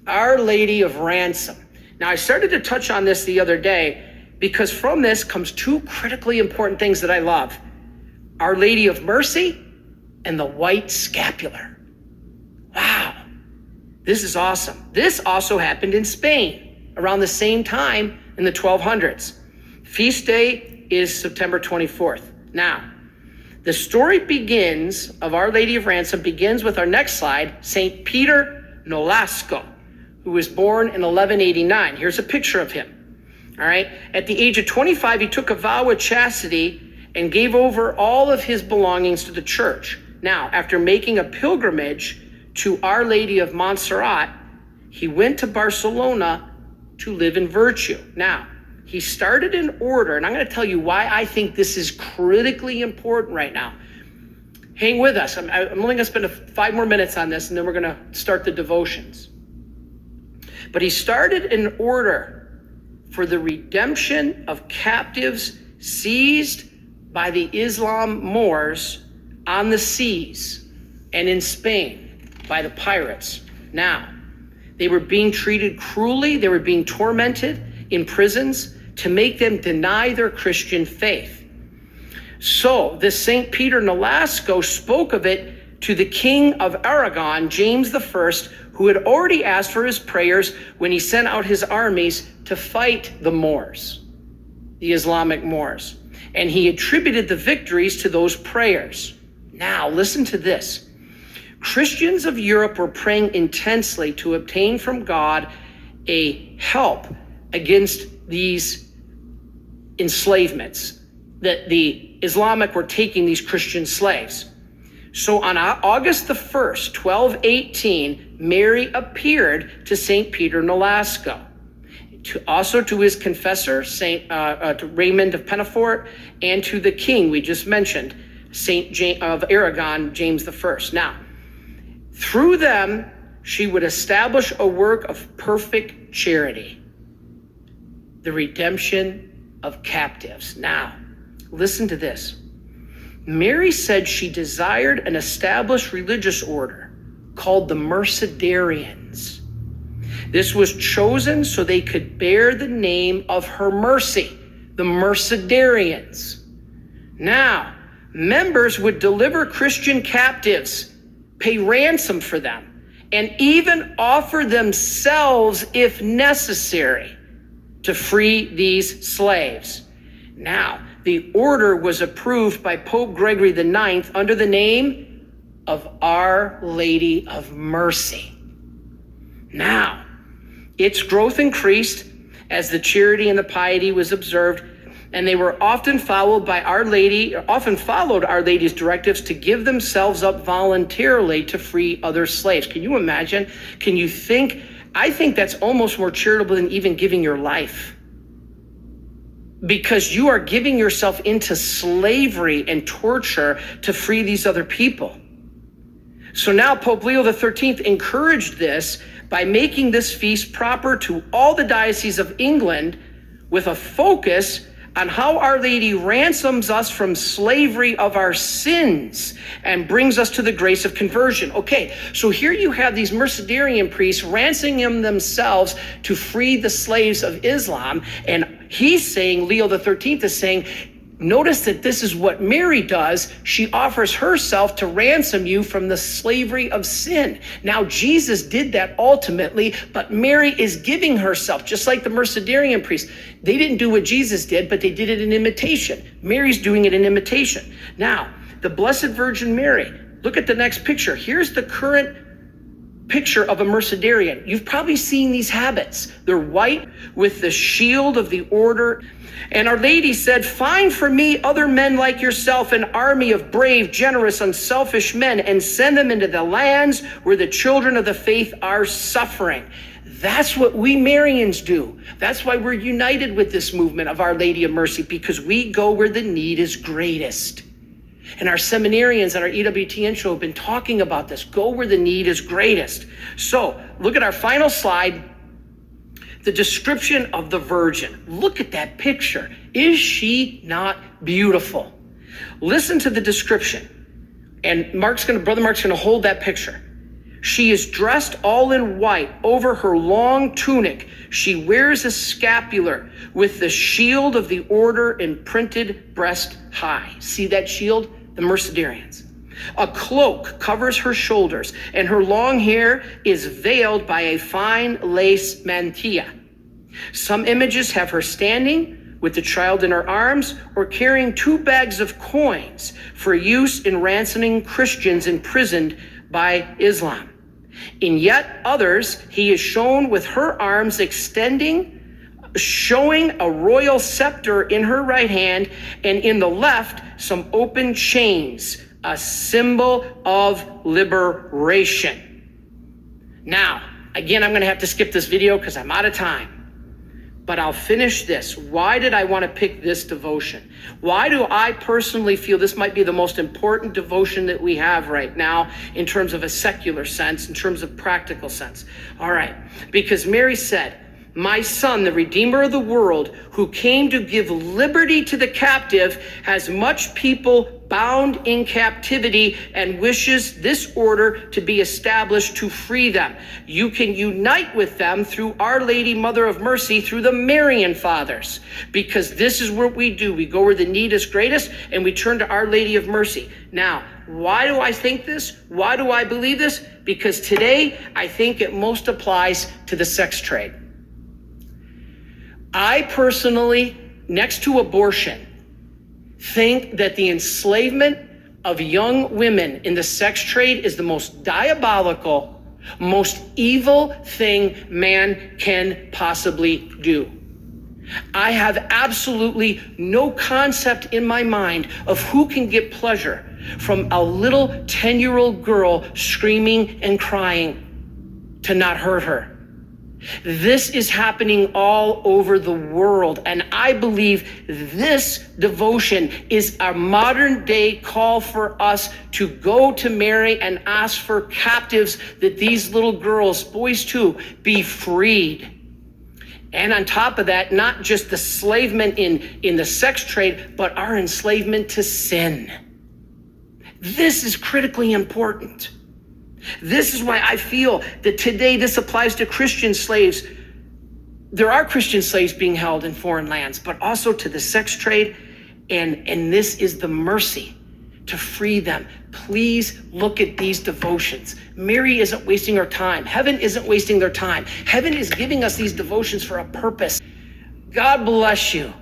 Our Lady of Ransom. Now, I started to touch on this the other day because from this comes two critically important things that I love. Our Lady of Mercy and the white scapular. Wow, this is awesome. This also happened in Spain around the same time in the 1200s. Feast day is September 24th. Now, the story of Our Lady of Ransom begins with our next slide, St. Peter Nolasco, who was born in 1189. Here's a picture of him. All right. At the age of 25, he took a vow of chastity and gave over all of his belongings to the church. Now, after making a pilgrimage to Our Lady of Montserrat, he went to Barcelona to live in virtue. Now, he started an order, and I'm going to tell you why I think this is critically important right now. Hang with us. I'm only going to spend 5 more minutes on this, and then we're going to start the devotions. But he started an order for the redemption of captives seized by the Islam Moors on the seas and in Spain by the pirates. Now, they were being treated cruelly. They were being tormented in prisons to make them deny their Christian faith. So this St. Peter Nolasco spoke of it to the King of Aragon, James I, who had already asked for his prayers when he sent out his armies to fight the Moors, the Islamic Moors. And he attributed the victories to those prayers. Now, listen to this. Christians of Europe were praying intensely to obtain from God a help against these enslavements that the Islamic were taking these Christian slaves. So on August the 1st, 1218, Mary appeared to St. Peter Nolasco, also to his confessor, to Raymond of Penafort, and to the king we just mentioned, St. James of Aragon, James I. Now, through them, she would establish a work of perfect charity, the redemption of captives. Now, listen to this. Mary said she desired an established religious order called the Mercedarians. This was chosen so they could bear the name of her mercy, the Mercedarians. Now, members would deliver Christian captives, pay ransom for them, and even offer themselves, if necessary, to free these slaves. Now, the order was approved by Pope Gregory IX under the name of Our Lady of Mercy. Now, its growth increased as the charity and the piety was observed, and they were often followed Our Lady's directives to give themselves up voluntarily to free other slaves. Can you imagine? Can you think? I think that's almost more charitable than even giving your life, because you are giving yourself into slavery and torture to free these other people. So now Pope Leo XIII encouraged this by making this feast proper to all the dioceses of England, with a focus on how Our Lady ransoms us from slavery of our sins and brings us to the grace of conversion. Okay, so here you have these Mercedarian priests ransoming themselves to free the slaves of Islam, and he's saying, Leo XIII is saying, notice that this is what Mary does. She offers herself to ransom you from the slavery of sin. Now, Jesus did that ultimately, but Mary is giving herself, just like the Mercedarian priests. They didn't do what Jesus did, but they did it in imitation. Mary's doing it in imitation. Now, the Blessed Virgin Mary, look at the next picture. Here's the current picture of a Mercedarian. You've probably seen these habits. They're white with the shield of the order. And Our Lady said, find for me other men like yourself, an army of brave, generous, unselfish men, and send them into the lands where the children of the faith are suffering. That's what we Marians do. That's why we're united with this movement of Our Lady of Mercy, because we go where the need is greatest. And our seminarians and our EWTN show have been talking about this. Go where the need is greatest. So look at our final slide. The description of the Virgin. Look at that picture. Is she not beautiful? Listen to the description. And Brother Mark's gonna hold that picture. She is dressed all in white. Over her long tunic, she wears a scapular with the shield of the order imprinted breast high. See that shield? The Mercedarians. A cloak covers her shoulders, and her long hair is veiled by a fine lace mantilla. Some images have her standing with the child in her arms or carrying 2 bags of coins for use in ransoming Christians imprisoned by Islam. In yet others, he is shown with her arms extending, showing a royal scepter in her right hand, and in the left, some open chains, a symbol of liberation. Now, again, I'm going to have to skip this video because I'm out of time. But I'll finish this. Why did I want to pick this devotion? Why do I personally feel this might be the most important devotion that we have right now in terms of a secular sense, in terms of practical sense? All right, because Mary said, "My son, the Redeemer of the world, who came to give liberty to the captive, has much people bound in captivity and wishes this order to be established to free them. You can unite with them through Our Lady, Mother of Mercy, through the Marian fathers, because this is what we do. We go where the need is greatest and we turn to Our Lady of Mercy." Now, why do I think this? Why do I believe this? Because today I think it most applies to the sex trade. I personally, next to abortion, think that the enslavement of young women in the sex trade is the most diabolical, most evil thing man can possibly do. I have absolutely no concept in my mind of who can get pleasure from a little 10-year-old girl screaming and crying to not hurt her. This is happening all over the world, and I believe this devotion is a modern day call for us to go to Mary and ask for captives, that these little girls, boys too, be freed. And on top of that, not just the enslavement in the sex trade, but our enslavement to sin. This is critically important. This is why I feel that today this applies to Christian slaves. There are Christian slaves being held in foreign lands, but also to the sex trade. And this is the mercy to free them. Please look at these devotions. Mary isn't wasting her time. Heaven isn't wasting their time. Heaven is giving us these devotions for a purpose. God bless you.